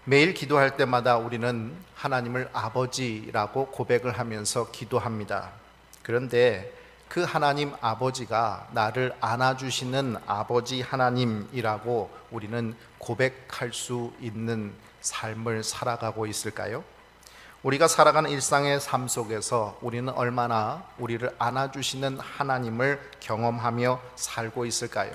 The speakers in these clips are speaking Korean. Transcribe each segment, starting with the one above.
매일 기도할 때마다 우리는 하나님을 아버지라고 고백을 하면서 기도합니다. 그런데 그 하나님 아버지가 나를 안아주시는 아버지 하나님이라고 우리는 고백할 수 있는 삶을 살아가고 있을까요? 우리가 살아가는 일상의 삶 속에서 우리는 얼마나 우리를 안아주시는 하나님을 경험하며 살고 있을까요?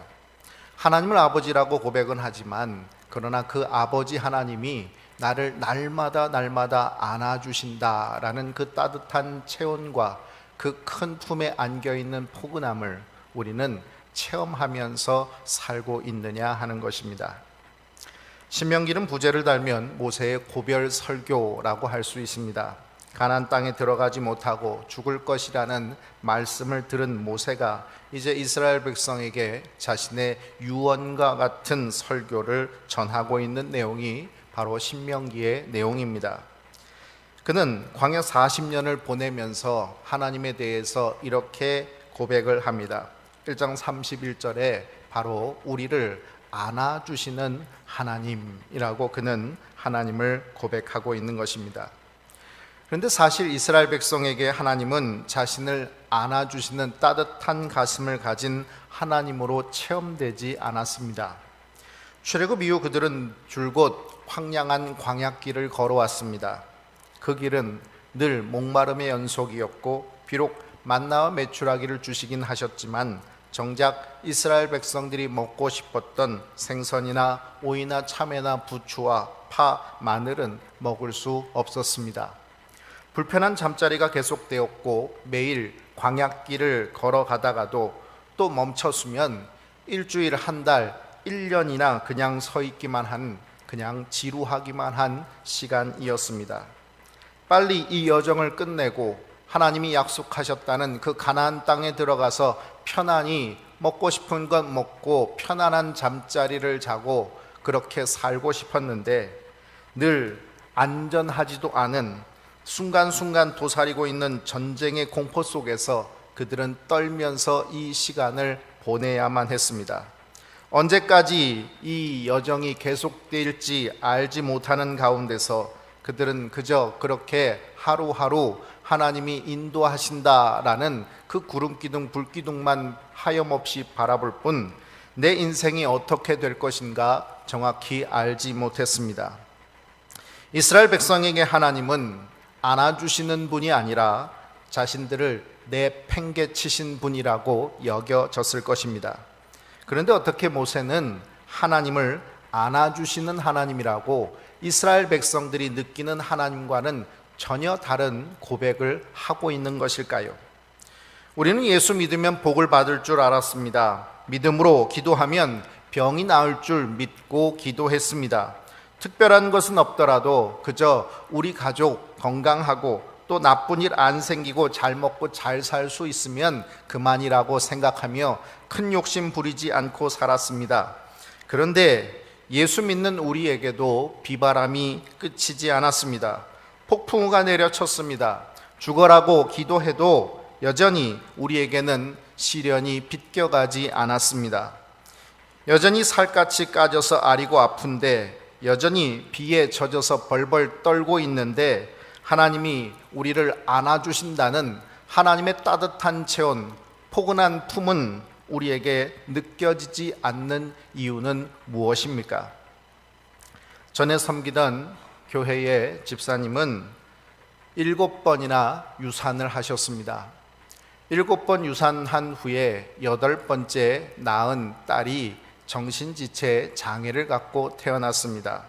하나님을 아버지라고 고백은 하지만 그러나 그 아버지 하나님이 나를 날마다 안아주신다라는 그 따뜻한 체온과 그 큰 품에 안겨있는 포근함을 우리는 체험하면서 살고 있느냐 하는 것입니다. 신명기는 부제를 달면 모세의 고별 설교라고 할 수 있습니다. 가나안 땅에 들어가지 못하고 죽을 것이라는 말씀을 들은 모세가 이제 이스라엘 백성에게 자신의 유언과 같은 설교를 전하고 있는 내용이 바로 신명기의 내용입니다. 그는 광야 40년을 보내면서 하나님에 대해서 이렇게 고백을 합니다. 1장 31절에 바로 우리를 안아주시는 하나님이라고 그는 하나님을 고백하고 있는 것입니다. 그런데 사실 이스라엘 백성에게 하나님은 자신을 안아주시는 따뜻한 가슴을 가진 하나님으로 체험되지 않았습니다. 출애굽 이후 그들은 줄곧 황량한 광야길을 걸어왔습니다. 그 길은 늘 목마름의 연속이었고 비록 만나와 메추라기를 주시긴 하셨지만 정작 이스라엘 백성들이 먹고 싶었던 생선이나 오이나 참외나 부추와 파, 마늘은 먹을 수 없었습니다. 불편한 잠자리가 계속되었고 매일 광야길을 걸어가다가도 또 멈췄으면 일주일, 한 달, 1년이나 그냥 서 있기만 한, 그냥 지루하기만 한 시간이었습니다. 빨리 이 여정을 끝내고 하나님이 약속하셨다는 그 가나안 땅에 들어가서 편안히 먹고 싶은 것 먹고 편안한 잠자리를 자고 그렇게 살고 싶었는데 늘 안전하지도 않은 순간순간 도사리고 있는 전쟁의 공포 속에서 그들은 떨면서 이 시간을 보내야만 했습니다. 언제까지 이 여정이 계속될지 알지 못하는 가운데서 그들은 그저 그렇게 하루하루 하나님이 인도하신다라는 그 구름기둥 불기둥만 하염없이 바라볼 뿐 내 인생이 어떻게 될 것인가 정확히 알지 못했습니다. 이스라엘 백성에게 하나님은 안아주시는 분이 아니라 자신들을 내팽개치신 분이라고 여겨졌을 것입니다. 그런데 어떻게 모세는 하나님을 안아주시는 하나님이라고 이스라엘 백성들이 느끼는 하나님과는 전혀 다른 고백을 하고 있는 것일까요? 우리는 예수 믿으면 복을 받을 줄 알았습니다. 믿음으로 기도하면 병이 나을 줄 믿고 기도했습니다. 특별한 것은 없더라도 그저 우리 가족 건강하고 또 나쁜 일 안 생기고 잘 먹고 잘 살 수 있으면 그만이라고 생각하며 큰 욕심 부리지 않고 살았습니다. 그런데 예수 믿는 우리에게도 비바람이 끝이지 않았습니다. 폭풍우가 내려쳤습니다. 죽어라고 기도해도 여전히 우리에게는 시련이 비껴가지 않았습니다. 여전히 살갗이 까져서 아리고 아픈데 여전히 비에 젖어서 벌벌 떨고 있는데 하나님이 우리를 안아주신다는 하나님의 따뜻한 체온, 포근한 품은 우리에게 느껴지지 않는 이유는 무엇입니까? 전에 섬기던 교회의 집사님은 7번이나 유산을 하셨습니다. 7번 유산한 후에 8번째 낳은 딸이 정신지체 장애를 갖고 태어났습니다.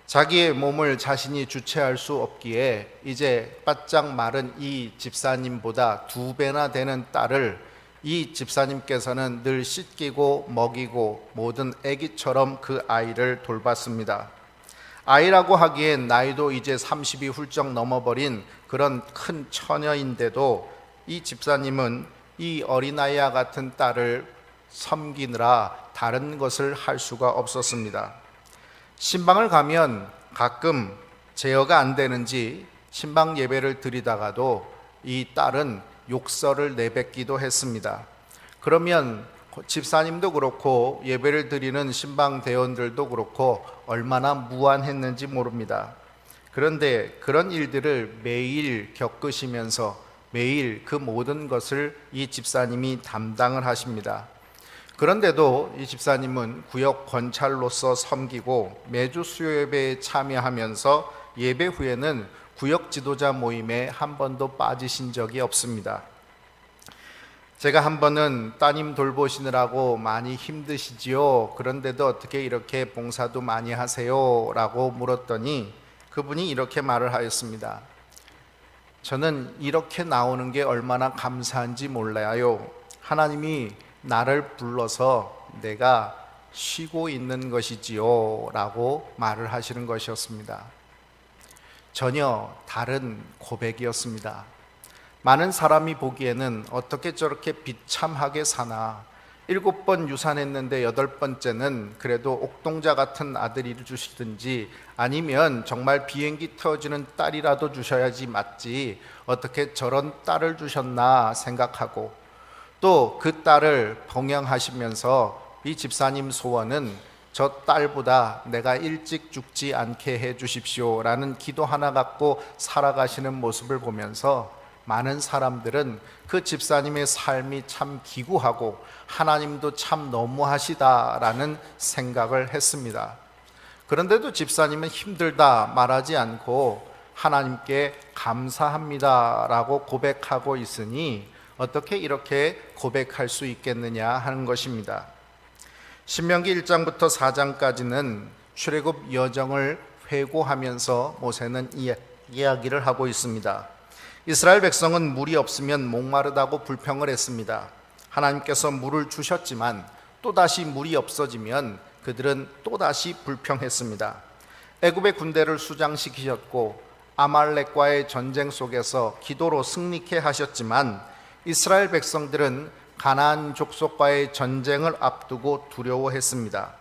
자기의 몸을 자신이 주체할 수 없기에 이제 바짝 마른 이 집사님보다 2배나 되는 딸을 이 집사님께서는 늘 씻기고 먹이고 모든 아기처럼 그 아이를 돌봤습니다. 아이라고 하기엔 나이도 이제 30이 훌쩍 넘어버린 그런 큰 처녀인데도 이 집사님은 이 어린아이와 같은 딸을 섬기느라 다른 것을 할 수가 없었습니다. 신방을 가면 가끔 제어가 안 되는지 신방 예배를 드리다가도 이 딸은 욕설을 내뱉기도 했습니다. 그러면 집사님도 그렇고 예배를 드리는 신방 대원들도 그렇고 얼마나 무안했는지 모릅니다. 그런데 그런 일들을 매일 겪으시면서 매일 그 모든 것을 이 집사님이 담당을 하십니다. 그런데도 이 집사님은 구역 권찰로서 섬기고 매주 수요 예배에 참여하면서 예배 후에는 구역 지도자 모임에 한 번도 빠지신 적이 없습니다. 제가 한 번은 따님 돌보시느라고 많이 힘드시지요? 그런데도 어떻게 이렇게 봉사도 많이 하세요? 라고 물었더니 그분이 이렇게 말을 하였습니다. 저는 이렇게 나오는 게 얼마나 감사한지 몰라요. 하나님이 나를 불러서 내가 쉬고 있는 것이지요 라고 말을 하시는 것이었습니다. 전혀 다른 고백이었습니다. 많은 사람이 보기에는 어떻게 저렇게 비참하게 사나, 7번 유산했는데 8번째는 그래도 옥동자 같은 아들을 주시든지 아니면 정말 비행기 태워주는 딸이라도 주셔야지 맞지 어떻게 저런 딸을 주셨나 생각하고, 또 그 딸을 봉양하시면서 이 집사님 소원은 저 딸보다 내가 일찍 죽지 않게 해 주십시오 라는 기도 하나 갖고 살아가시는 모습을 보면서 많은 사람들은 그 집사님의 삶이 참 기구하고 하나님도 참 너무하시다라는 생각을 했습니다. 그런데도 집사님은 힘들다 말하지 않고 하나님께 감사합니다라고 고백하고 있으니 어떻게 이렇게 고백할 수 있겠느냐 하는 것입니다. 신명기 1장부터 4장까지는 출애굽 여정을 회고하면서 모세는 이야기를 하고 있습니다. 이스라엘 백성은 물이 없으면 목마르다고 불평을 했습니다. 하나님께서 물을 주셨지만 또다시 물이 없어지면 그들은 또다시 불평했습니다. 애굽의 군대를 수장시키셨고 아말렉과의 전쟁 속에서 기도로 승리케 하셨지만 이스라엘 백성들은 가나안 족속과의 전쟁을 앞두고 두려워했습니다.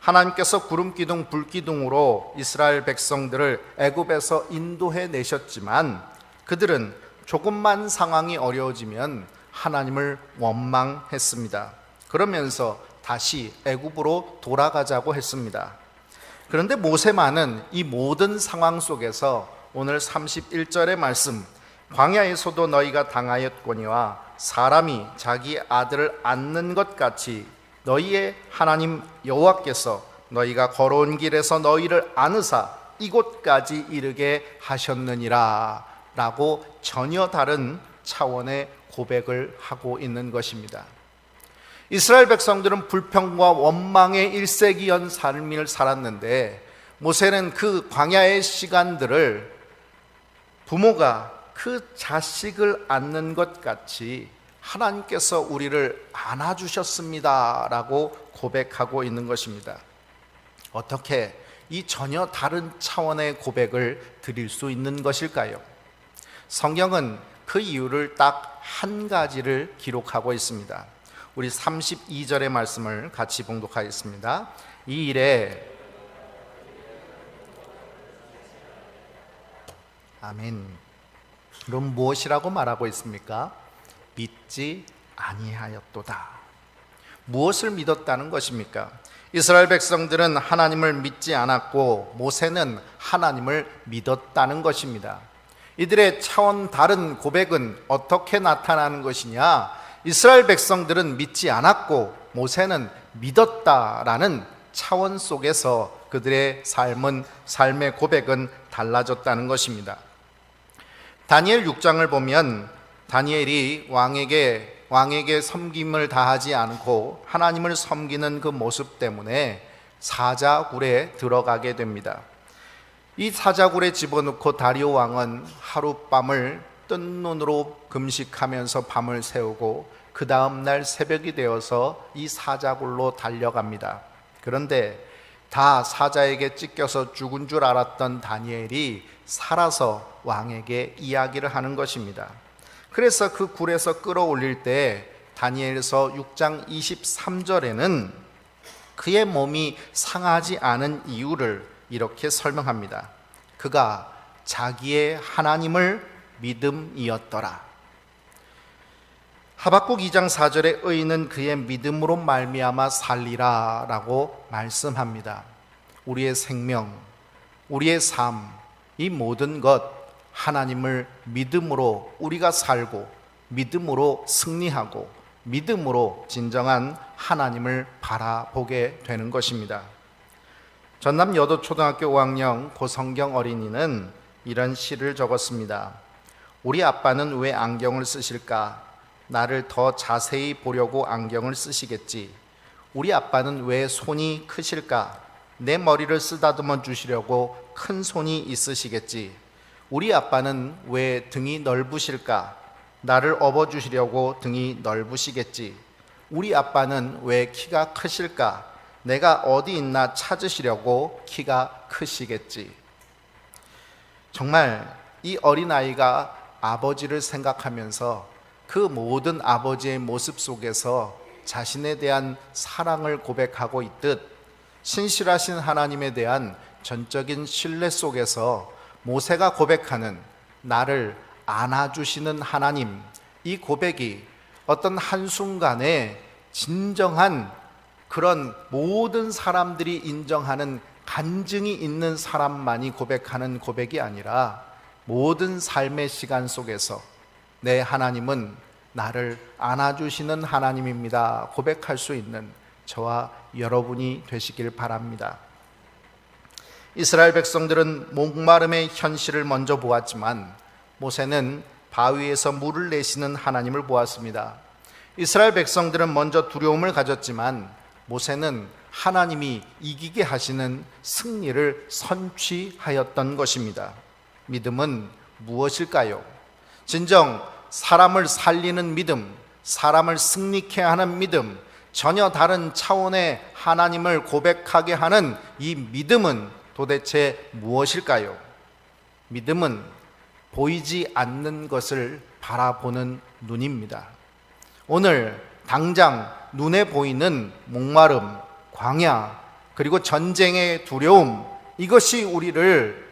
하나님께서 구름기둥 불기둥으로 이스라엘 백성들을 애굽에서 인도해 내셨지만 그들은 조금만 상황이 어려워지면 하나님을 원망했습니다. 그러면서 다시 애굽으로 돌아가자고 했습니다. 그런데 모세만은 이 모든 상황 속에서 오늘 31절의 말씀, 광야에서도 너희가 당하였거니와 사람이 자기 아들을 안는 것 같이 너희의 하나님 여호와께서 너희가 걸어온 길에서 너희를 안으사 이곳까지 이르게 하셨느니라 라고 전혀 다른 차원의 고백을 하고 있는 것입니다. 이스라엘 백성들은 불평과 원망의 일세기연 삶을 살았는데 모세는 그 광야의 시간들을 부모가 그 자식을 안는 것 같이 하나님께서 우리를 안아주셨습니다 라고 고백하고 있는 것입니다. 어떻게 이 전혀 다른 차원의 고백을 드릴 수 있는 것일까요? 성경은 그 이유를 딱 한 가지를 기록하고 있습니다. 우리 32절의 말씀을 같이 봉독하겠습니다. 이 일에 아멘. 그럼 무엇이라고 말하고 있습니까? 믿지 아니하였도다. 무엇을 믿었다는 것입니까? 이스라엘 백성들은 하나님을 믿지 않았고 모세는 하나님을 믿었다는 것입니다. 이들의 차원 다른 고백은 어떻게 나타나는 것이냐? 이스라엘 백성들은 믿지 않았고 모세는 믿었다라는 차원 속에서 그들의 삶의 고백은 달라졌다는 것입니다. 다니엘 6장을 보면 다니엘이 왕에게 섬김을 다하지 않고 하나님을 섬기는 그 모습 때문에 사자굴에 들어가게 됩니다. 이 사자굴에 집어넣고 다리오 왕은 하룻밤을 뜬 눈으로 금식하면서 밤을 새우고 그 다음날 새벽이 되어서 이 사자굴로 달려갑니다. 그런데 다 사자에게 찢겨서 죽은 줄 알았던 다니엘이 살아서 왕에게 이야기를 하는 것입니다. 그래서 그 굴에서 끌어올릴 때 다니엘서 6장 23절에는 그의 몸이 상하지 않은 이유를 이렇게 설명합니다. 그가 자기의 하나님을 믿음이었더라. 하박국 2장 4절에 의인은 그의 믿음으로 말미암아 살리라 라고 말씀합니다. 우리의 생명, 우리의 삶, 이 모든 것 하나님을 믿음으로 우리가 살고 믿음으로 승리하고 믿음으로 진정한 하나님을 바라보게 되는 것입니다. 전남 여도초등학교 5학년 고성경 어린이는 이런 시를 적었습니다. 우리 아빠는 왜 안경을 쓰실까? 나를 더 자세히 보려고 안경을 쓰시겠지. 우리 아빠는 왜 손이 크실까? 내 머리를 쓰다듬어 주시려고 큰 손이 있으시겠지. 우리 아빠는 왜 등이 넓으실까? 나를 업어주시려고 등이 넓으시겠지. 우리 아빠는 왜 키가 크실까? 내가 어디 있나 찾으시려고 키가 크시겠지. 정말 이 어린아이가 아버지를 생각하면서 그 모든 아버지의 모습 속에서 자신에 대한 사랑을 고백하고 있듯 신실하신 하나님에 대한 전적인 신뢰 속에서 모세가 고백하는 나를 안아주시는 하나님, 이 고백이 어떤 한순간에 진정한 그런 모든 사람들이 인정하는 간증이 있는 사람만이 고백하는 고백이 아니라 모든 삶의 시간 속에서 내 하나님은 나를 안아주시는 하나님입니다 고백할 수 있는 저와 여러분이 되시길 바랍니다. 이스라엘 백성들은 목마름의 현실을 먼저 보았지만 모세는 바위에서 물을 내시는 하나님을 보았습니다. 이스라엘 백성들은 먼저 두려움을 가졌지만 모세는 하나님이 이기게 하시는 승리를 선취하였던 것입니다. 믿음은 무엇일까요? 진정 사람을 살리는 믿음, 사람을 승리케 하는 믿음, 전혀 다른 차원의 하나님을 고백하게 하는 이 믿음은 도대체 무엇일까요? 믿음은 보이지 않는 것을 바라보는 눈입니다. 오늘 당장 눈에 보이는 목마름, 광야, 그리고 전쟁의 두려움, 이것이 우리를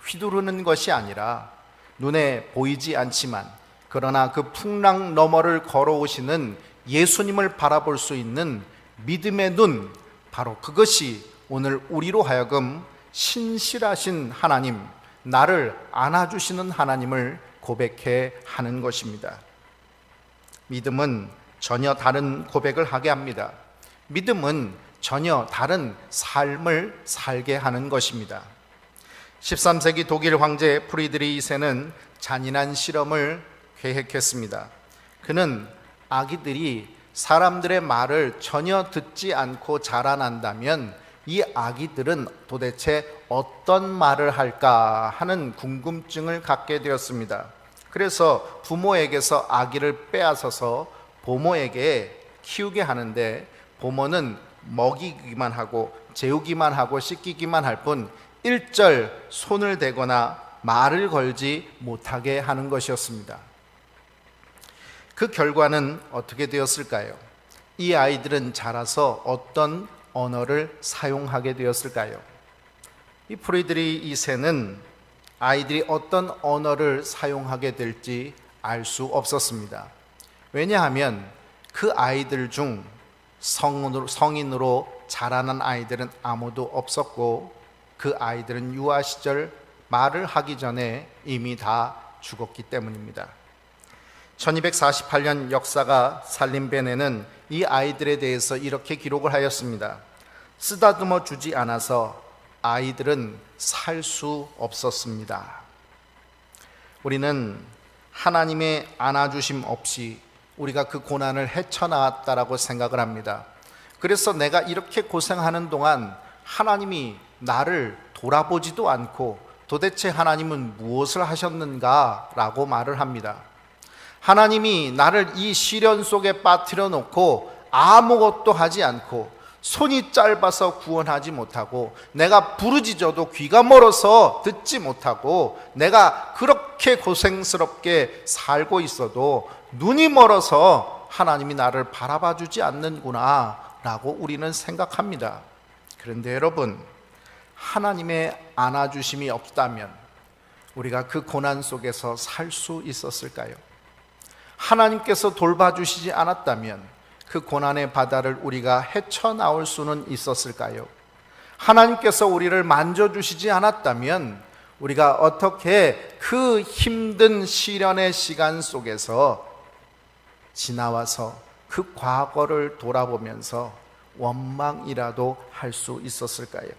휘두르는 것이 아니라 눈에 보이지 않지만 그러나 그 풍랑 너머를 걸어오시는 예수님을 바라볼 수 있는 믿음의 눈, 바로 그것이 오늘 우리로 하여금 신실하신 하나님, 나를 안아주시는 하나님을 고백해 하는 것입니다. 믿음은 전혀 다른 고백을 하게 합니다. 믿음은 전혀 다른 삶을 살게 하는 것입니다. 13세기 독일 황제 프리드리히 2세는 잔인한 실험을 계획했습니다. 그는 아기들이 사람들의 말을 전혀 듣지 않고 자라난다면 이 아기들은 도대체 어떤 말을 할까 하는 궁금증을 갖게 되었습니다. 그래서 부모에게서 아기를 빼앗아서 보모에게 키우게 하는데 보모는 먹이기만 하고 재우기만 하고 씻기기만 할 뿐 일절 손을 대거나 말을 걸지 못하게 하는 것이었습니다. 그 결과는 어떻게 되었을까요? 이 아이들은 자라서 어떤 언어를 사용하게 되었을까요? 이 프리드리히 2세는 아이들이 어떤 언어를 사용하게 될지 알 수 없었습니다. 왜냐하면 그 아이들 중 성인으로 자라난 아이들은 아무도 없었고 그 아이들은 유아 시절 말을 하기 전에 이미 다 죽었기 때문입니다. 1248년 역사가 살림벤에는 이 아이들에 대해서 이렇게 기록을 하였습니다. 쓰다듬어 주지 않아서 아이들은 살 수 없었습니다. 우리는 하나님의 안아주심 없이 우리가 그 고난을 헤쳐나왔다라고 생각을 합니다. 그래서 내가 이렇게 고생하는 동안 하나님이 나를 돌아보지도 않고 도대체 하나님은 무엇을 하셨는가 라고 말을 합니다. 하나님이 나를 이 시련 속에 빠뜨려 놓고 아무것도 하지 않고 손이 짧아서 구원하지 못하고 내가 부르짖어도 귀가 멀어서 듣지 못하고 내가 그렇게 고생스럽게 살고 있어도 눈이 멀어서 하나님이 나를 바라봐 주지 않는구나 라고 우리는 생각합니다. 그런데 여러분, 하나님의 안아주심이 없다면 우리가 그 고난 속에서 살 수 있었을까요? 하나님께서 돌봐주시지 않았다면 그 고난의 바다를 우리가 헤쳐나올 수는 있었을까요? 하나님께서 우리를 만져주시지 않았다면 우리가 어떻게 그 힘든 시련의 시간 속에서 지나와서 그 과거를 돌아보면서 원망이라도 할 수 있었을까요?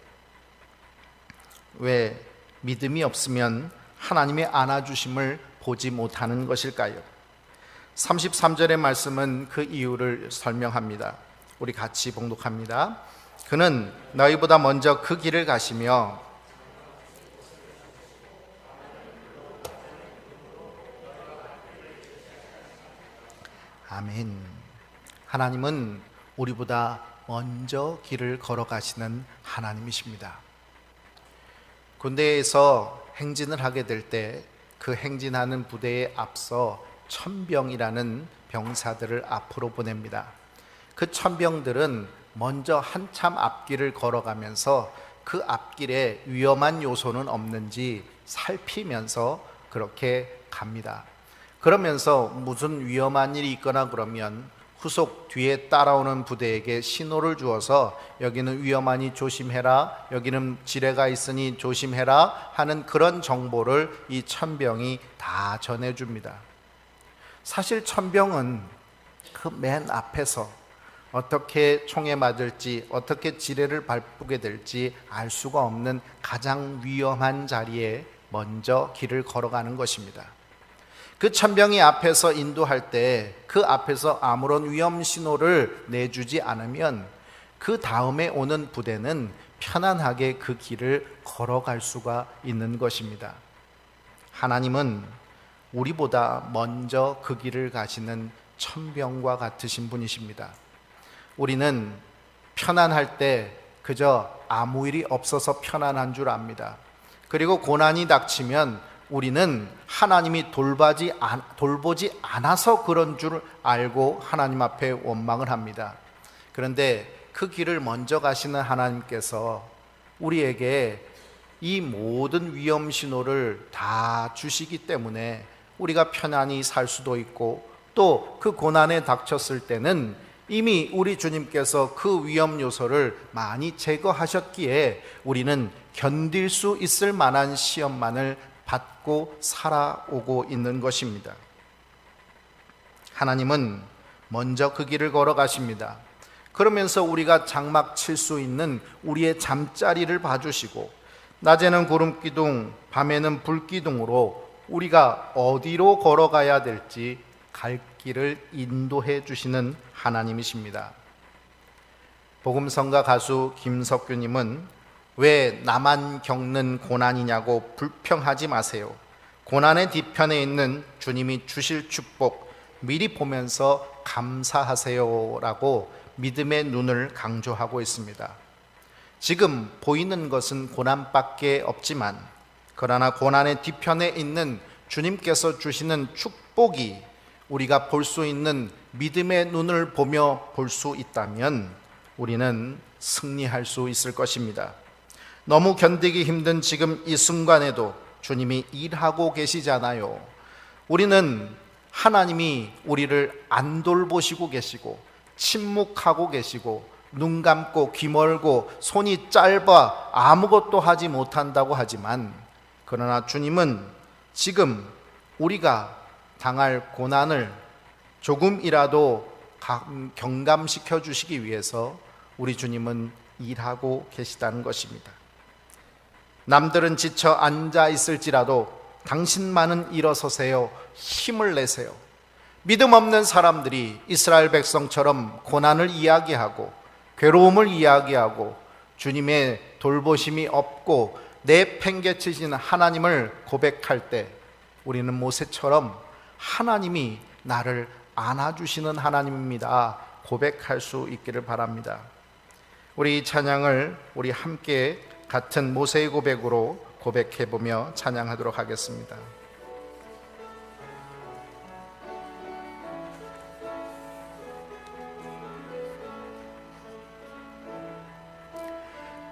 왜 믿음이 없으면 하나님의 안아주심을 보지 못하는 것일까요? 33절의 말씀은 그 이유를 설명합니다. 우리 같이 봉독합니다. 그는 너희보다 먼저 그 길을 가시며 아멘. 하나님은 우리보다 먼저 길을 걸어가시는 하나님이십니다. 군대에서 행진을 하게 될 때 그 행진하는 부대에 앞서 천병이라는 병사들을 앞으로 보냅니다. 그 천병들은 먼저 한참 앞길을 걸어가면서 그 앞길에 위험한 요소는 없는지 살피면서 그렇게 갑니다. 그러면서 무슨 위험한 일이 있거나 그러면 후속 뒤에 따라오는 부대에게 신호를 주어서 여기는 위험하니 조심해라, 여기는 지뢰가 있으니 조심해라 하는 그런 정보를 이 천병이 다 전해줍니다. 사실 천병은 그 맨 앞에서 어떻게 총에 맞을지, 어떻게 지뢰를 밟게 될지 알 수가 없는 가장 위험한 자리에 먼저 길을 걸어가는 것입니다. 그 천병이 앞에서 인도할 때 그 앞에서 아무런 위험 신호를 내주지 않으면 그 다음에 오는 부대는 편안하게 그 길을 걸어갈 수가 있는 것입니다. 하나님은 우리보다 먼저 그 길을 가시는 천병과 같으신 분이십니다. 우리는 편안할 때 그저 아무 일이 없어서 편안한 줄 압니다. 그리고 고난이 닥치면 우리는 하나님이 돌보지 않아서 그런 줄 알고 하나님 앞에 원망을 합니다. 그런데 그 길을 먼저 가시는 하나님께서 우리에게 이 모든 위험 신호를 다 주시기 때문에 우리가 편안히 살 수도 있고, 또 그 고난에 닥쳤을 때는 이미 우리 주님께서 그 위험 요소를 많이 제거하셨기에 우리는 견딜 수 있을 만한 시험만을 받고 살아오고 있는 것입니다. 하나님은 먼저 그 길을 걸어가십니다. 그러면서 우리가 장막 칠 수 있는 우리의 잠자리를 봐주시고, 낮에는 구름기둥, 밤에는 불기둥으로 우리가 어디로 걸어가야 될지 갈 길을 인도해 주시는 하나님이십니다. 복음성가 가수 김석규님은 왜 나만 겪는 고난이냐고 불평하지 마세요. 고난의 뒤편에 있는 주님이 주실 축복 미리 보면서 감사하세요 라고 믿음의 눈을 강조하고 있습니다. 지금 보이는 것은 고난밖에 없지만, 그러나 고난의 뒤편에 있는 주님께서 주시는 축복이 우리가 볼 수 있는 믿음의 눈을 보며 볼 수 있다면 우리는 승리할 수 있을 것입니다. 너무 견디기 힘든 지금 이 순간에도 주님이 일하고 계시잖아요. 우리는 하나님이 우리를 안 돌보시고 계시고 침묵하고 계시고 눈 감고 귀 멀고 손이 짧아 아무것도 하지 못한다고 하지만, 그러나 주님은 지금 우리가 당할 고난을 조금이라도 경감시켜 주시기 위해서 우리 주님은 일하고 계시다는 것입니다. 남들은 지쳐 앉아 있을지라도 당신만은 일어서세요. 힘을 내세요. 믿음 없는 사람들이 이스라엘 백성처럼 고난을 이야기하고 괴로움을 이야기하고 주님의 돌보심이 없고 내팽개치신 하나님을 고백할 때 우리는 모세처럼 하나님이 나를 안아주시는 하나님입니다 고백할 수 있기를 바랍니다. 우리 이 찬양을 우리 함께 같은 모세의 고백으로 고백해보며 찬양하도록 하겠습니다.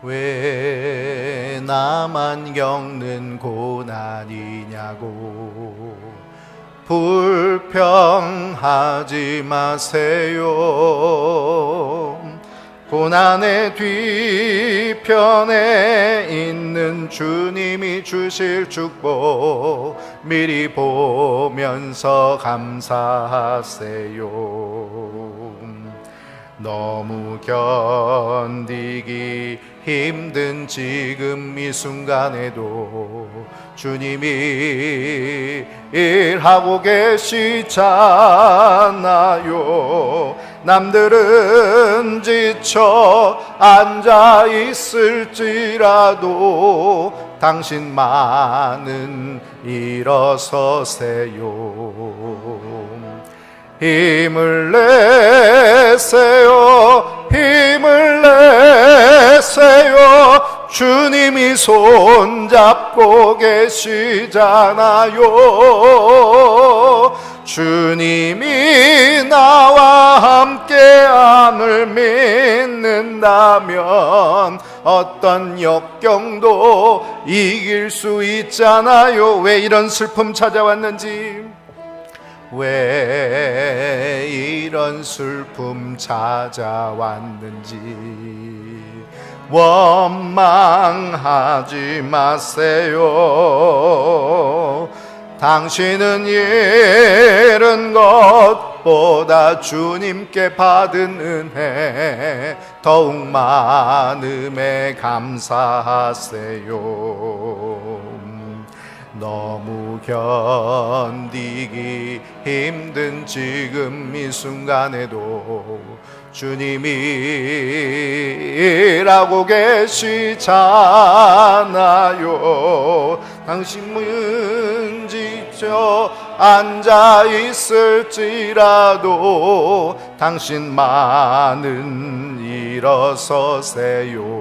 왜 나만 겪는 고난이냐고 불평하지 마세요. 고난의 뒤편에 있는 주님이 주실 축복 미리 보면서 감사하세요. 너무 견디기 힘든 지금 이 순간에도 주님이 일하고 계시잖아요. 남들은 지쳐 앉아 있을지라도 당신만은 일어서세요. 힘을 내세요. 힘을 내세요. 주님이 손잡고 계시잖아요. 주님이 나와 함께함을 믿는다면 어떤 역경도 이길 수 있잖아요. 왜 이런 슬픔 찾아왔는지, 왜 이런 슬픔 찾아왔는지 원망하지 마세요. 당신은 잃은 것보다 주님께 받은 은혜 더욱 많음에 감사하세요. 너무 견디기 힘든 지금 이 순간에도 주님이 일하고 계시잖아요. 당신은 지쳐 앉아 있을지라도 당신만은 일어서세요.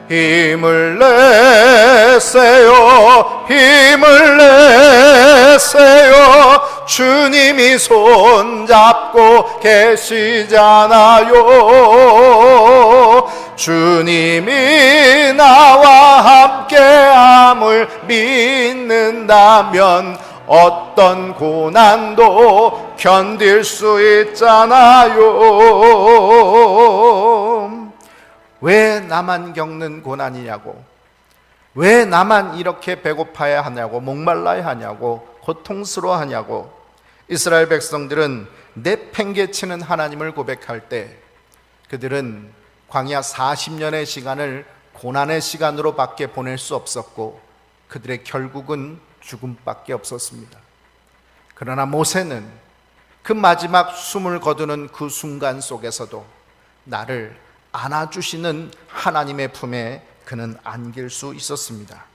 힘을 내세요. 힘을 내세요. 주님이 손잡고 계시잖아요. 주님이 나와 함께함을 믿는다면 어떤 고난도 견딜 수 있잖아요. 왜 나만 겪는 고난이냐고, 왜 나만 이렇게 배고파야 하냐고, 목말라야 하냐고, 고통스러워 하냐고. 이스라엘 백성들은 내팽개치는 하나님을 고백할 때 그들은 광야 40년의 시간을 고난의 시간으로 밖에 보낼 수 없었고 그들의 결국은 죽음밖에 없었습니다. 그러나 모세는 그 마지막 숨을 거두는 그 순간 속에서도 나를 안아주시는 하나님의 품에 그는 안길 수 있었습니다.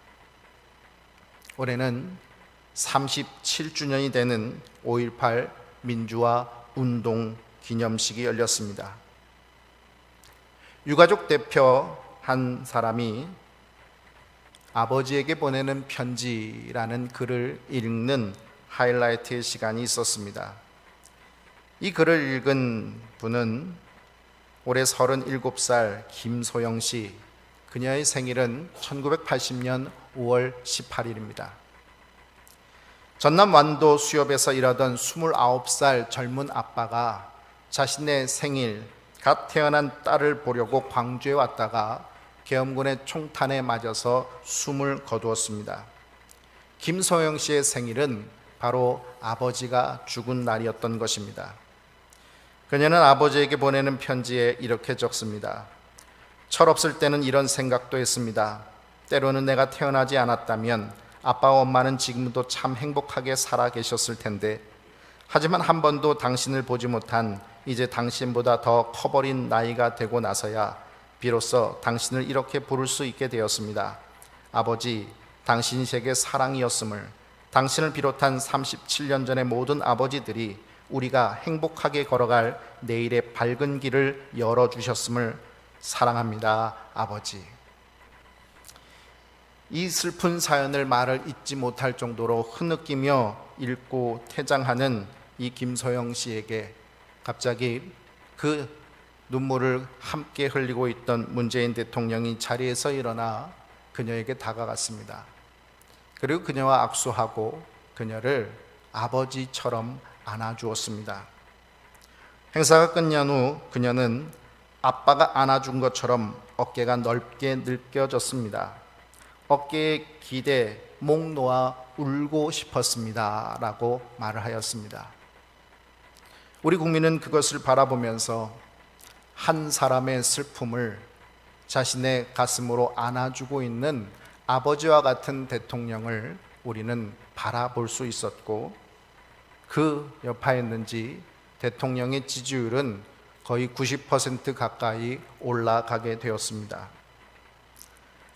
올해는 37주년이 되는 5.18 민주화 운동 기념식이 열렸습니다. 유가족 대표 한 사람이 아버지에게 보내는 편지라는 글을 읽는 하이라이트의 시간이 있었습니다. 이 글을 읽은 분은 올해 37살 김소영 씨, 그녀의 생일은 1980년 5월 18일입니다. 전남 완도 수협에서 일하던 29살 젊은 아빠가 자신의 생일, 갓 태어난 딸을 보려고 광주에 왔다가 계엄군의 총탄에 맞아서 숨을 거두었습니다. 김소영 씨의 생일은 바로 아버지가 죽은 날이었던 것입니다. 그녀는 아버지에게 보내는 편지에 이렇게 적습니다. 철없을 때는 이런 생각도 했습니다. 때로는 내가 태어나지 않았다면 아빠와 엄마는 지금도 참 행복하게 살아 계셨을 텐데, 하지만 한 번도 당신을 보지 못한 이제 당신보다 더 커버린 나이가 되고 나서야 비로소 당신을 이렇게 부를 수 있게 되었습니다. 아버지, 당신이 제게 사랑이었음을, 당신을 비롯한 37년 전의 모든 아버지들이 우리가 행복하게 걸어갈 내일의 밝은 길을 열어주셨음을 사랑합니다, 아버지. 이 슬픈 사연을 말을 잊지 못할 정도로 흐느끼며 읽고 퇴장하는 이 김소영 씨에게 갑자기 그 눈물을 함께 흘리고 있던 문재인 대통령이 자리에서 일어나 그녀에게 다가갔습니다. 그리고 그녀와 악수하고 그녀를 아버지처럼 안아주었습니다. 행사가 끝난 후 그녀는 아빠가 안아준 것처럼 어깨가 넓게 느껴졌습니다. 어깨에 기대 목 놓아 울고 싶었습니다 라고 말을 하였습니다. 우리 국민은 그것을 바라보면서 한 사람의 슬픔을 자신의 가슴으로 안아주고 있는 아버지와 같은 대통령을 우리는 바라볼 수 있었고, 그 여파였는지 대통령의 지지율은 거의 90% 가까이 올라가게 되었습니다.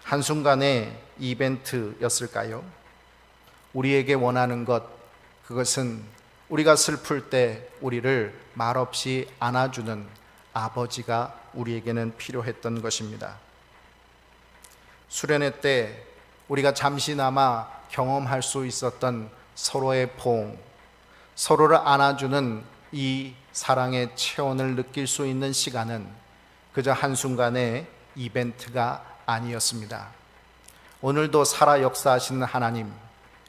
한순간의 이벤트였을까요? 우리에게 원하는 것, 그것은 우리가 슬플 때 우리를 말없이 안아주는 아버지가 우리에게는 필요했던 것입니다. 수련회 때 우리가 잠시나마 경험할 수 있었던 서로의 포옹, 서로를 안아주는 이 사랑의 체온을 느낄 수 있는 시간은 그저 한순간의 이벤트가 아니었습니다. 오늘도 살아 역사하시는 하나님,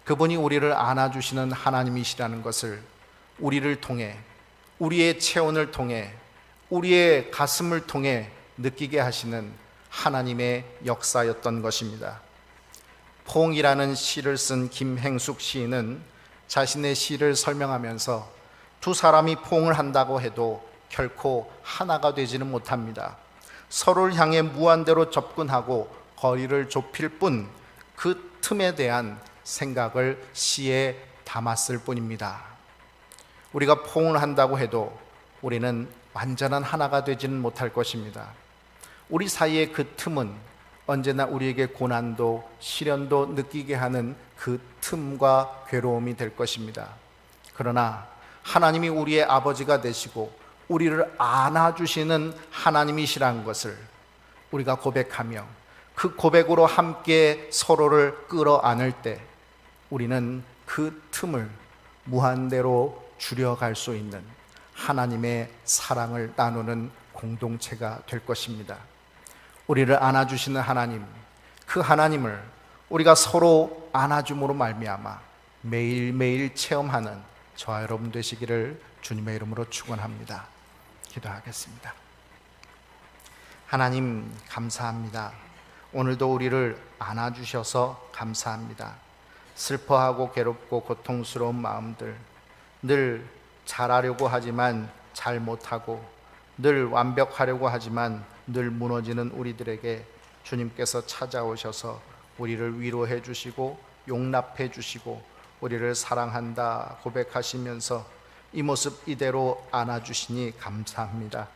그분이 우리를 안아주시는 하나님이시라는 것을 우리를 통해, 우리의 체온을 통해, 우리의 가슴을 통해 느끼게 하시는 하나님의 역사였던 것입니다. 포옹이라는 시를 쓴 김행숙 시인은 자신의 시를 설명하면서 두 사람이 포옹을 한다고 해도 결코 하나가 되지는 못합니다. 서로를 향해 무한대로 접근하고 거리를 좁힐 뿐 그 틈에 대한 생각을 시에 담았을 뿐입니다. 우리가 포옹을 한다고 해도 우리는 완전한 하나가 되지는 못할 것입니다. 우리 사이의 그 틈은 언제나 우리에게 고난도 시련도 느끼게 하는 그 틈과 괴로움이 될 것입니다. 그러나 하나님이 우리의 아버지가 되시고 우리를 안아주시는 하나님이시라는 것을 우리가 고백하며 그 고백으로 함께 서로를 끌어안을 때 우리는 그 틈을 무한대로 줄여갈 수 있는 하나님의 사랑을 나누는 공동체가 될 것입니다. 우리를 안아주시는 하나님, 그 하나님을 우리가 서로 안아줌으로 말미암아 매일매일 체험하는 저와 여러분 되시기를 주님의 이름으로 축원합니다. 기도하겠습니다. 하나님 감사합니다. 오늘도 우리를 안아주셔서 감사합니다. 슬퍼하고 괴롭고 고통스러운 마음들, 늘 잘하려고 하지만 잘 못하고, 늘 완벽하려고 하지만 늘 무너지는 우리들에게 주님께서 찾아오셔서 우리를 위로해 주시고 용납해 주시고 우리를 사랑한다 고백하시면서 이 모습 이대로 안아주시니 감사합니다.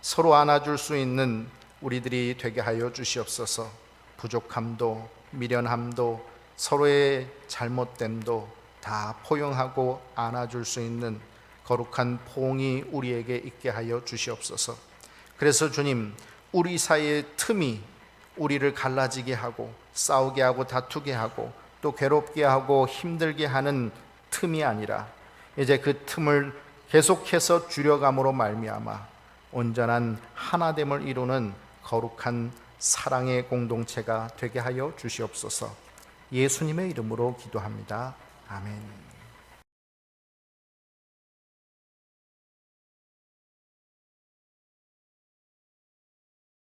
서로 안아줄 수 있는 우리들이 되게 하여 주시옵소서. 부족함도 미련함도 서로의 잘못됨도 다 포용하고 안아줄 수 있는 거룩한 포옹이 우리에게 있게 하여 주시옵소서. 그래서 주님, 우리 사이의 틈이 우리를 갈라지게 하고 싸우게 하고 다투게 하고 또 괴롭게 하고 힘들게 하는 틈이 아니라 이제 그 틈을 계속해서 줄여감으로 말미암아 온전한 하나됨을 이루는 거룩한 사랑의 공동체가 되게 하여 주시옵소서. 예수님의 이름으로 기도합니다. 아멘.